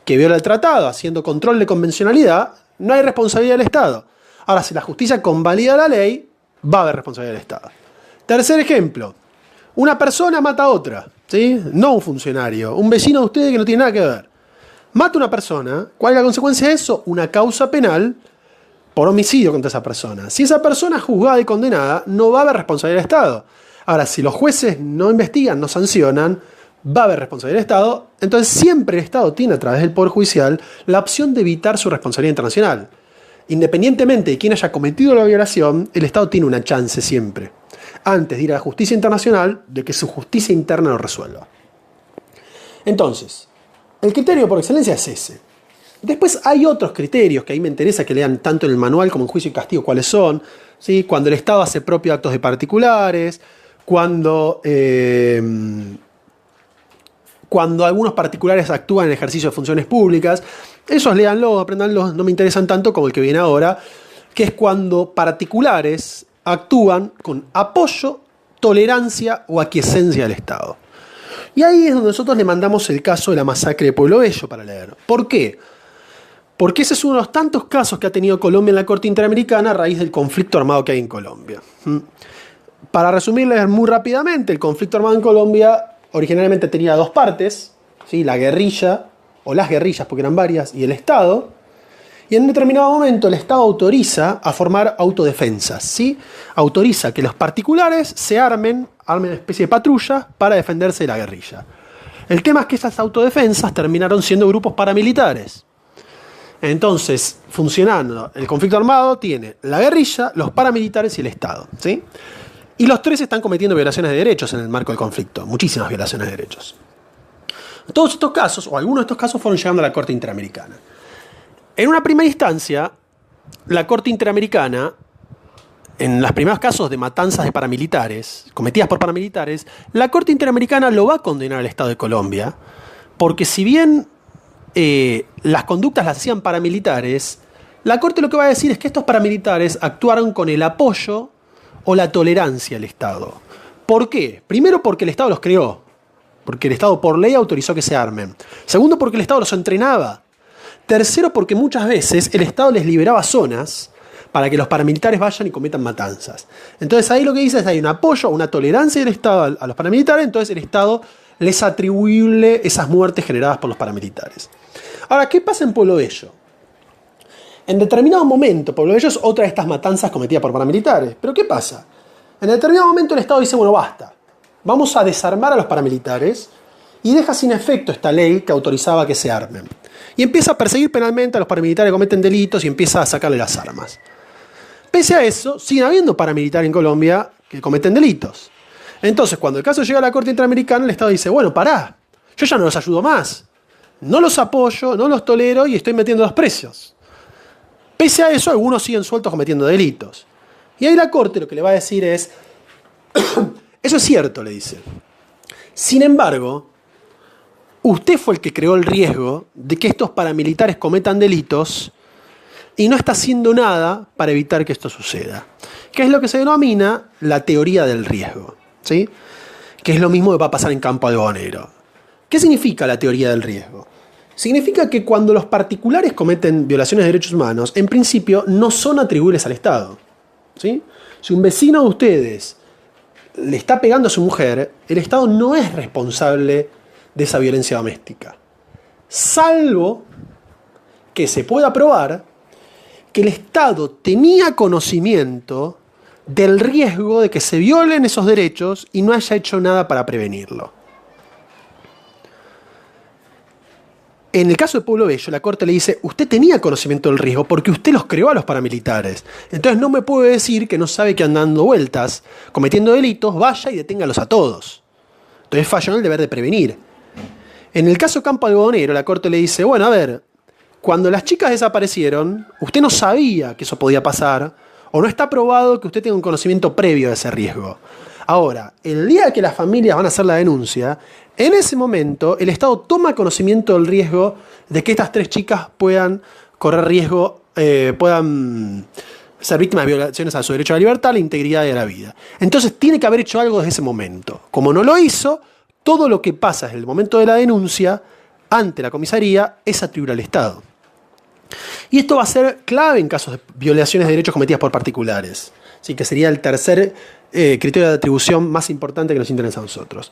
que viola el tratado, haciendo control de convencionalidad, no hay responsabilidad del Estado. Ahora, si la justicia convalida la ley, va a haber responsabilidad del Estado. Tercer ejemplo. Una persona mata a otra, ¿sí? No un funcionario, un vecino de ustedes que no tiene nada que ver. Mata a una persona, ¿cuál es la consecuencia de eso? Una causa penal por homicidio contra esa persona. Si esa persona es juzgada y condenada, no va a haber responsabilidad del Estado. Ahora, si los jueces no investigan, no sancionan, va a haber responsabilidad del Estado. Entonces siempre el Estado tiene a través del Poder Judicial la opción de evitar su responsabilidad internacional. independientemente de quién haya cometido la violación, el Estado tiene una chance siempre, antes de ir a la justicia internacional, de que su justicia interna lo resuelva. Entonces, el criterio por excelencia es ese. Después hay otros criterios que ahí me interesa que lean tanto en el manual como en Juicio y Castigo cuáles son, ¿sí? Cuando el Estado hace propio actos de particulares, cuando algunos particulares actúan en ejercicio de funciones públicas. Esos léanlos, apréndanlos, no me interesan tanto como el que viene ahora, que es cuando particulares actúan con apoyo, tolerancia o aquiescencia del Estado. Y ahí es donde nosotros le mandamos el caso de la masacre de Pueblo Bello para leer. ¿Por qué? Porque ese es uno de los tantos casos que ha tenido Colombia en la Corte Interamericana a raíz del conflicto armado que hay en Colombia. Para resumirles muy rápidamente, el conflicto armado en Colombia originalmente tenía dos partes, ¿sí? La guerrilla, o las guerrillas porque eran varias, y el Estado. Y en un determinado momento el Estado autoriza a formar autodefensas, ¿sí? Autoriza que los particulares se armen una especie de patrulla para defenderse de la guerrilla. El tema es que esas autodefensas terminaron siendo grupos paramilitares. Entonces, funcionando, el conflicto armado tiene la guerrilla, los paramilitares y el Estado, ¿sí? Y los tres están cometiendo violaciones de derechos en el marco del conflicto, muchísimas violaciones de derechos. Todos estos casos, o algunos de estos casos, fueron llegando a la Corte Interamericana. En una primera instancia, la Corte Interamericana, en los primeros casos de matanzas de paramilitares, cometidas por paramilitares, la Corte Interamericana lo va a condenar al Estado de Colombia, porque si bien las conductas las hacían paramilitares, la Corte lo que va a decir es que estos paramilitares actuaron con el apoyo o la tolerancia al Estado. ¿Por qué? Primero porque el Estado los creó, porque el Estado por ley autorizó que se armen. Segundo, porque el Estado los entrenaba. Tercero, porque muchas veces el Estado les liberaba zonas para que los paramilitares vayan y cometan matanzas. Entonces ahí lo que dice es que hay un apoyo, una tolerancia del Estado a los paramilitares, entonces el Estado les atribuye esas muertes generadas por los paramilitares. Ahora, ¿qué pasa en Pueblo Bello? En determinado momento, Pueblo Bello es otra de estas matanzas cometidas por paramilitares. ¿Pero qué pasa? En determinado momento el Estado dice, bueno, basta. Vamos a desarmar a los paramilitares y deja sin efecto esta ley que autorizaba que se armen. Y empieza a perseguir penalmente a los paramilitares que cometen delitos y empieza a sacarle las armas. Pese a eso, sigue habiendo paramilitares en Colombia que cometen delitos. Entonces, cuando el caso llega a la Corte Interamericana, el Estado dice, bueno, pará, yo ya no los ayudo más. No los apoyo, no los tolero y estoy metiendo los precios. Pese a eso, algunos siguen sueltos cometiendo delitos. Y ahí la Corte lo que le va a decir es, eso es cierto, le dice. Sin embargo, usted fue el que creó el riesgo de que estos paramilitares cometan delitos y no está haciendo nada para evitar que esto suceda. Que es lo que se denomina la teoría del riesgo, ¿sí? Que es lo mismo que va a pasar en Campo Algodonero. ¿Qué significa la teoría del riesgo? Significa que cuando los particulares cometen violaciones de derechos humanos, en principio no son atribuibles al Estado, ¿sí? Si un vecino de ustedes le está pegando a su mujer, el Estado no es responsable de esa violencia doméstica, salvo que se pueda probar que el Estado tenía conocimiento del riesgo de que se violen esos derechos y no haya hecho nada para prevenirlo. En el caso de Pueblo Bello, la Corte le dice, usted tenía conocimiento del riesgo porque usted los creó a los paramilitares. Entonces no me puede decir que no sabe que andan dando vueltas, cometiendo delitos, vaya y deténgalos a todos. Entonces falló en el deber de prevenir. En el caso Campo Algodonero, la Corte le dice, bueno, a ver, cuando las chicas desaparecieron, usted no sabía que eso podía pasar, o no está probado que usted tenga un conocimiento previo de ese riesgo. Ahora, el día que las familias van a hacer la denuncia, en ese momento el Estado toma conocimiento del riesgo de que estas tres chicas puedan correr riesgo, puedan ser víctimas de violaciones a su derecho a la libertad, a la integridad y a la vida. Entonces tiene que haber hecho algo desde ese momento. Como no lo hizo, todo lo que pasa desde el momento de la denuncia ante la comisaría es atribuible al Estado. Y esto va a ser clave en casos de violaciones de derechos cometidas por particulares, ¿sí? Que sería el tercer criterio de atribución más importante que nos interesa a nosotros,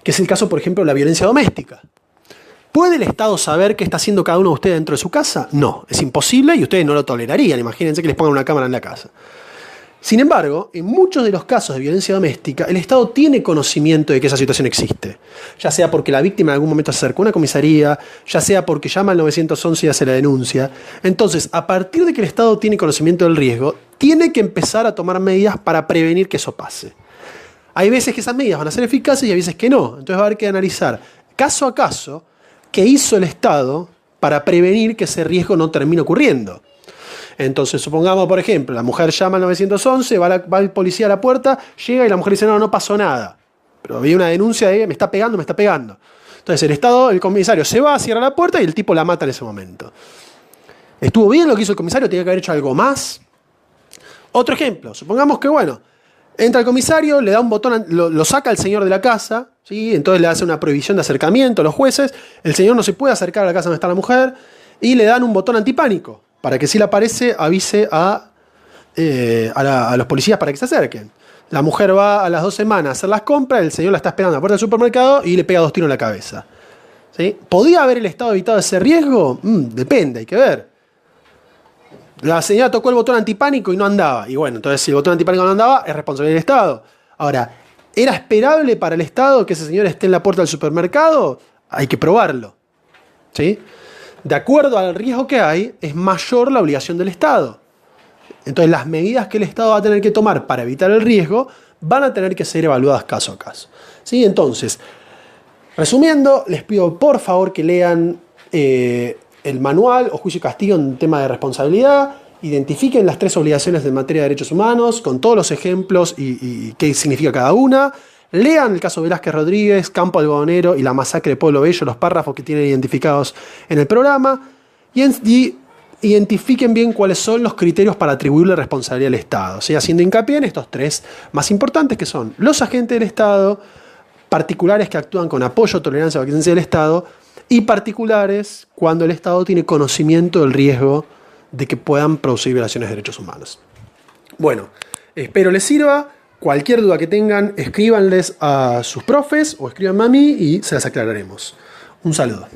que es el caso, por ejemplo, de la violencia doméstica. ¿Puede el Estado saber qué está haciendo cada uno de ustedes dentro de su casa? No, es imposible y ustedes no lo tolerarían. Imagínense que les pongan una cámara en la casa. Sin embargo, en muchos de los casos de violencia doméstica, el Estado tiene conocimiento de que esa situación existe. Ya sea porque la víctima en algún momento se acercó a una comisaría, ya sea porque llama al 911 y hace la denuncia. Entonces, a partir de que el Estado tiene conocimiento del riesgo, tiene que empezar a tomar medidas para prevenir que eso pase. Hay veces que esas medidas van a ser eficaces y hay veces que no. Entonces va a haber que analizar caso a caso qué hizo el Estado para prevenir que ese riesgo no termine ocurriendo. Entonces, supongamos, por ejemplo, la mujer llama al 911, va el policía a la puerta, llega y la mujer dice, no pasó nada. Pero había una denuncia de, me está pegando. Entonces el Estado, el comisario se va, cierra la puerta y el tipo la mata en ese momento. ¿Estuvo bien lo que hizo el comisario? ¿Tenía que haber hecho algo más? Otro ejemplo, supongamos que, entra el comisario, le da un botón, lo saca al señor de la casa, ¿sí? Entonces le hace una prohibición de acercamiento a los jueces, el señor no se puede acercar a la casa donde está la mujer y le dan un botón antipánico, para que si le aparece avise a los policías para que se acerquen. La mujer va a las 2 semanas a hacer las compras, el señor la está esperando a la puerta del supermercado y le pega 2 tiros en la cabeza. ¿Sí? ¿Podía haber el Estado evitado ese riesgo? Depende, hay que ver. La señora tocó el botón antipánico y no andaba. Y entonces si el botón antipánico no andaba, es responsabilidad del Estado. Ahora, ¿era esperable para el Estado que ese señor esté en la puerta del supermercado? Hay que probarlo. ¿Sí? De acuerdo al riesgo que hay, es mayor la obligación del Estado. Entonces las medidas que el Estado va a tener que tomar para evitar el riesgo van a tener que ser evaluadas caso a caso. ¿Sí? Entonces, resumiendo, les pido por favor que lean el manual o juicio y castigo en tema de responsabilidad, identifiquen las 3 obligaciones en materia de derechos humanos con todos los ejemplos y qué significa cada una. Lean el caso Velázquez Rodríguez, Campo Algodonero y la masacre de Pueblo Bello, los párrafos que tienen identificados en el programa, y identifiquen bien cuáles son los criterios para atribuirle responsabilidad al Estado, ¿sí? Haciendo hincapié en estos 3 más importantes que son los agentes del Estado, particulares que actúan con apoyo, tolerancia o acquiescencia del Estado, y particulares cuando el Estado tiene conocimiento del riesgo de que puedan producir violaciones de derechos humanos. Espero les sirva. Cualquier duda que tengan, escríbanles a sus profes o escríbanme a mí y se las aclararemos. Un saludo.